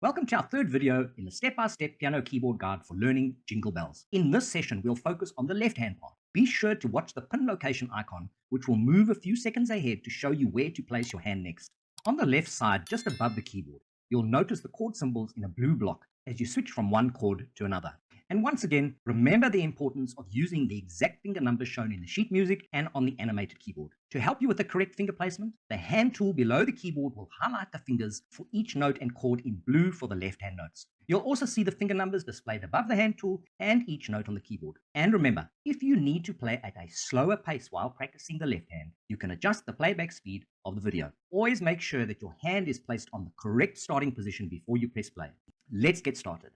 Welcome to our third video in the step-by-step piano keyboard guide for learning Jingle Bells. In this session, we'll focus on the left-hand part. Be sure to watch the pin location icon, which will move a few seconds ahead to show you where to place your hand next. On the left side, just above the keyboard, you'll notice the chord symbols in a blue block as you switch from one chord to another. And once again, remember the importance of using the exact finger numbers shown in the sheet music and on the animated keyboard. To help you with the correct finger placement, the hand tool below the keyboard will highlight the fingers for each note and chord in blue for the left-hand notes. You'll also see the finger numbers displayed above the hand tool and each note on the keyboard. And remember, if you need to play at a slower pace while practicing the left hand, you can adjust the playback speed of the video. Always make sure that your hand is placed on the correct starting position before you press play. Let's get started.